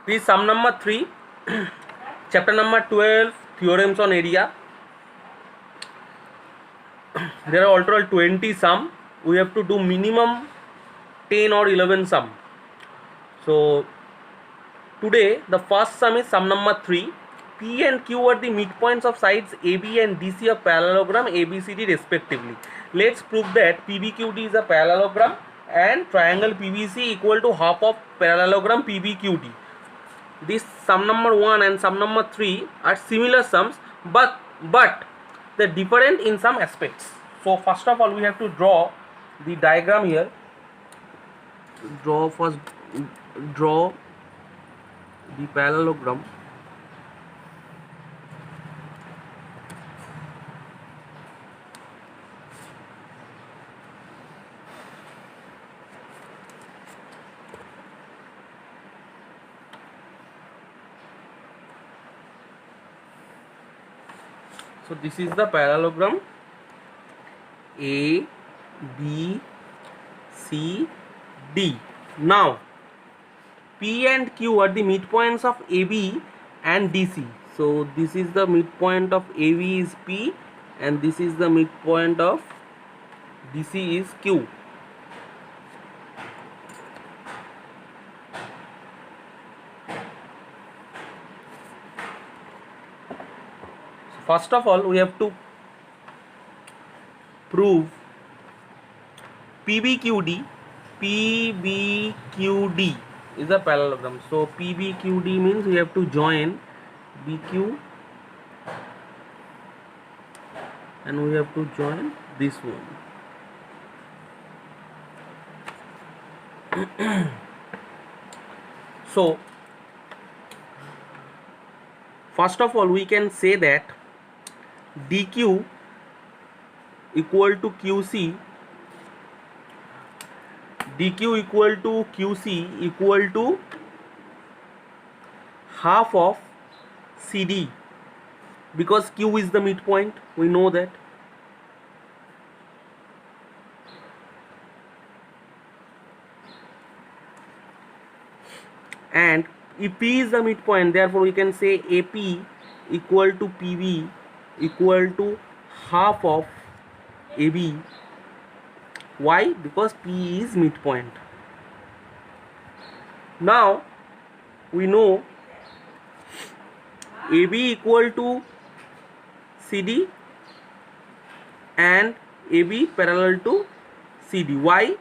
This is sum number 3, chapter number 12, theorems on area. There are all total 20 sum. We have to do minimum 10 or 11 sum. So today the first sum is sum number 3. P and Q are the midpoints of sides AB and DC of parallelogram ABCD respectively. Let's prove that PBQD is a parallelogram and triangle PBC equal to half of parallelogram PBQD. This sum number 1 and sum number 3 are similar sums, but they are different in some aspects. So first of all we have to draw the diagram here. Draw the parallelogram. So this is the parallelogram A, B, C, D. Now P and Q are the midpoints of AB and DC. So this is the midpoint of AB is P and this is the midpoint of DC is Q. First of all we have to prove PBQD is a parallelogram. So PBQD means we have to join BQ and we have to join this one. So first of all we can say that DQ equal to QC, DQ equal to QC equal to half of CD, because Q is the midpoint, we know that. And if P is the midpoint, therefore we can say AP equal to PB equal to half of AB. Why? Because P is midpoint. Now we know AB equal to CD and AB parallel to CD. Why?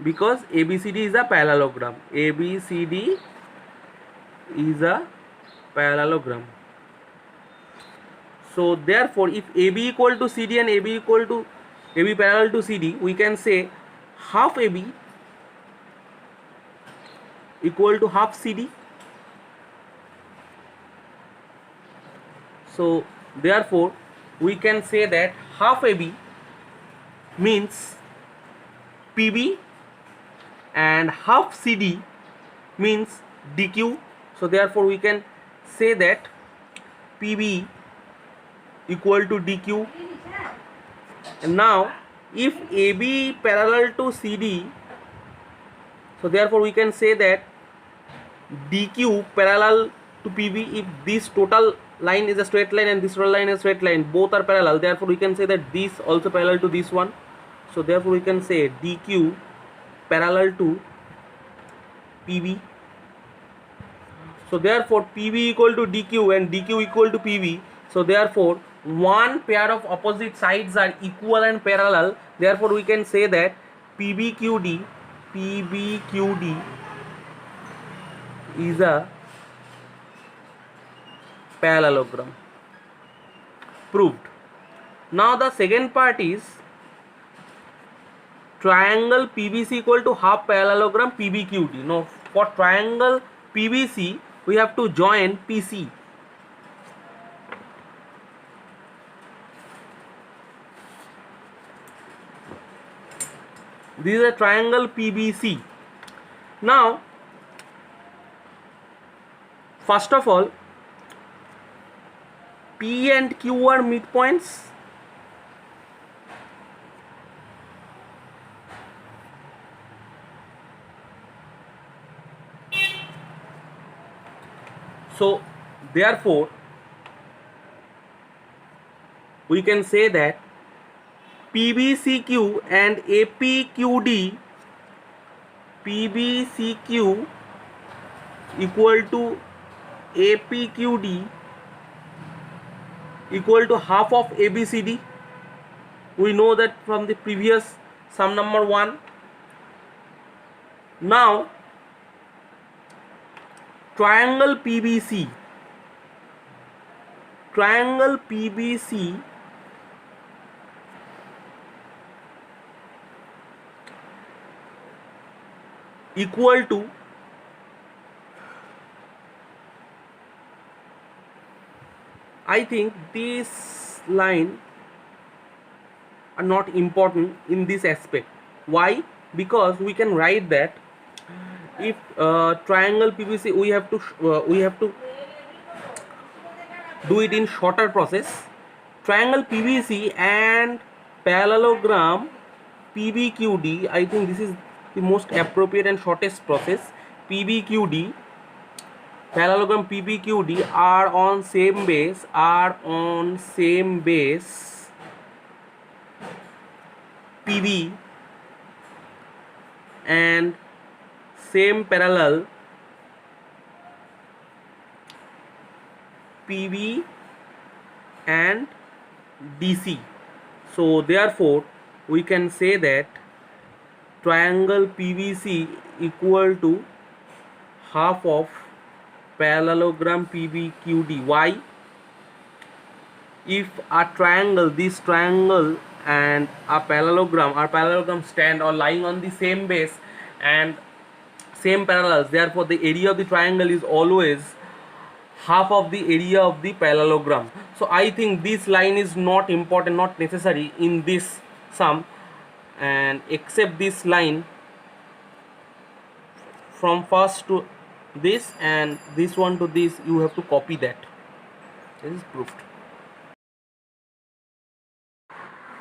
Because ABCD is a parallelogram. ABCD is a parallelogram. So therefore if AB equal to CD and AB parallel to CD, we can say half AB equal to half CD. So therefore we can say that half AB means PB and half CD means DQ. So therefore we can say that PB equal to DQ. And now if AB parallel to CD, so therefore we can say that DQ parallel to PB. If this total line is a straight line and this total line is a straight line, both are parallel, therefore we can say that this also parallel to this one. So therefore we can say DQ parallel to PB. So therefore PB equal to DQ and DQ equal to PB. So therefore one pair of opposite sides are equal and parallel, therefore we can say that PBQD is a parallelogram. Proved. Now the second part is triangle PBC equal to half parallelogram PBQD. Now for triangle PBC we have to join PC. This is a triangle PBC. Now first of all P and Q are midpoints. So therefore we can say that PBCQ and APQD, PBCQ equal to APQD equal to half of ABCD. We know that from the previous sum number 1. Now triangle PBC equal to I think this line are not important in this aspect. Why? Because we can write that if triangle PBC we have to do it in shorter process. Triangle PBC and parallelogram PBQD, I think this is the most appropriate and shortest process. PBQD, parallelogram PBQD are on same base PB and same parallel PB and DC. So therefore we can say that triangle PBC equal to half of parallelogram PBQD. Why? If a triangle, this triangle and a parallelogram stand or lying on the same base and same parallels, therefore the area of the triangle is always half of the area of the parallelogram. So I think this line is not important, not necessary in this sum, and except this line from first to this and this one to this, you have to copy that. This is proved.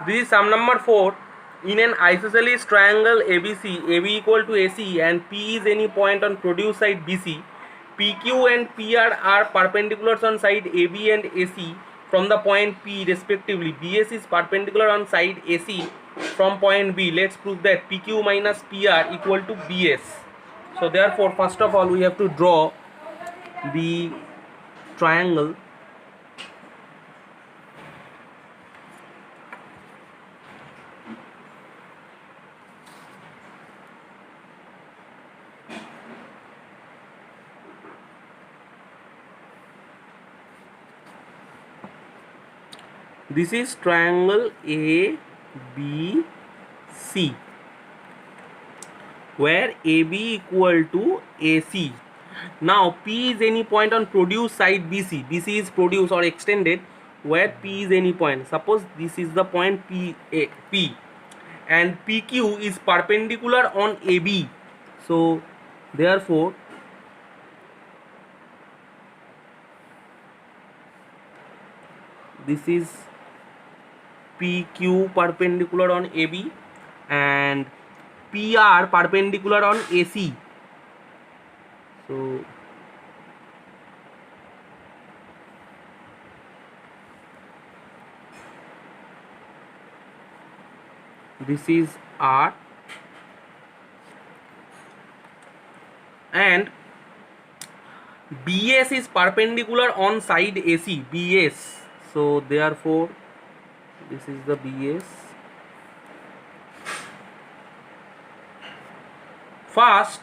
This is sum number 4. In an isosceles triangle ABC, AB equal to AC and P is any point on produced side BC, PQ and PR are perpendiculars on side AB and AC from the point P respectively. BS is perpendicular on side AC from point B. Let's prove that PQ minus PR equal to BS. So therefore first of all we have to draw the triangle. This is triangle ABC, where AB equal to AC. Now P is any point on produced side BC. BC is produced or extended where P is any point. Suppose this is the point P, and PQ is perpendicular on AB. So therefore this is PQ perpendicular on AB and PR perpendicular on AC. So this is R and BS is perpendicular on side AC, BS. So therefore this is the BS. First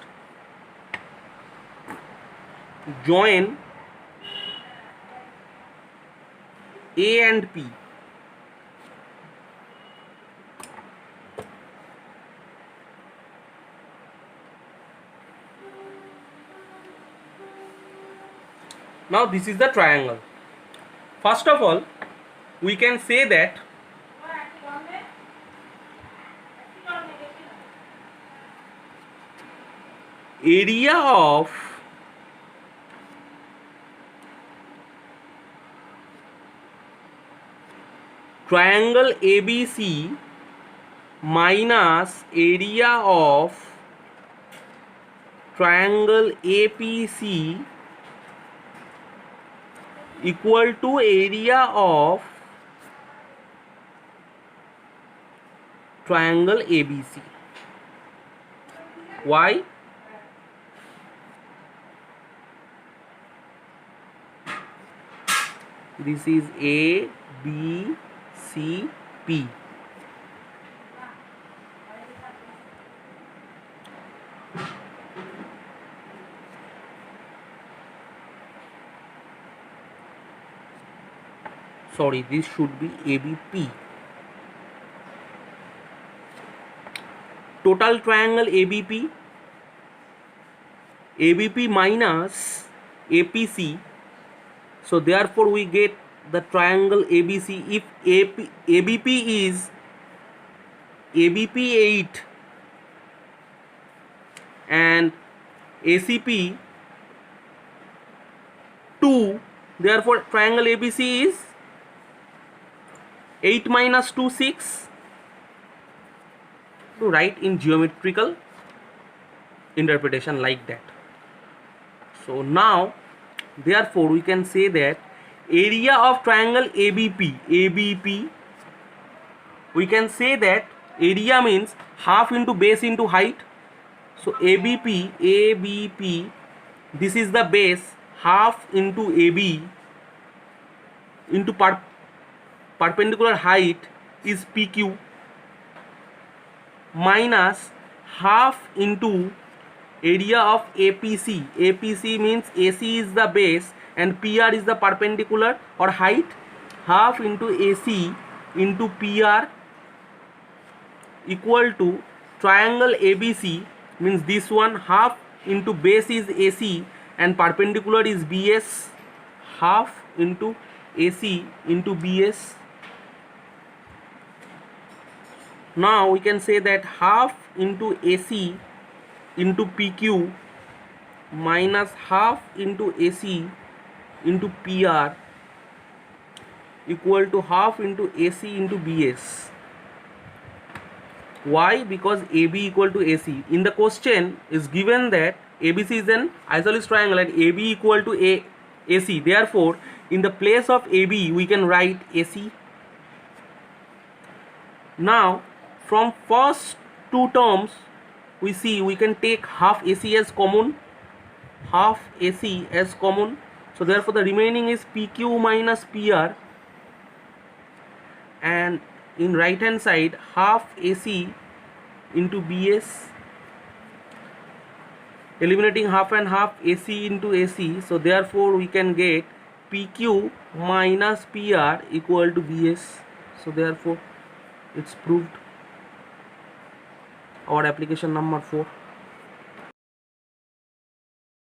join A and P. Now this is the triangle. First of all we can say that area of triangle ABC minus area of triangle APC equal to area of triangle ABC. Why? This is A, B, C, P. Sorry, this should be ABP. Total triangle ABP, ABP minus APC. So therefore we get the triangle ABC. If ABP is ABP 8 and ACP 2, therefore triangle ABC is 8 minus 2, 6. To write in geometrical interpretation like that. So now therefore we can say that area of triangle ABP, we can say that area means half into base into height. So ABP, this is the base, half into AB into perpendicular height is PQ, minus half into area of APC. APC means AC is the base and PR is the perpendicular or height, half into AC into PR equal to triangle ABC, means this one, half into base is AC and perpendicular is BS, half into AC into BS. Now we can say that half into AC into PQ minus half into AC into PR equal to half into AC into BS. Why? Because AB equal to AC. In the question is given that ABC is an isosceles triangle and AB equal to AC. Therefore, in the place of AB we can write AC. Now from first two terms we see we can take half AC as common, half AC as common. So therefore the remaining is PQ minus PR, and in right hand side half AC into BS, eliminating half and half, AC into AC. So therefore we can get PQ minus PR equal to BS. So therefore it's proved. Our application number 4.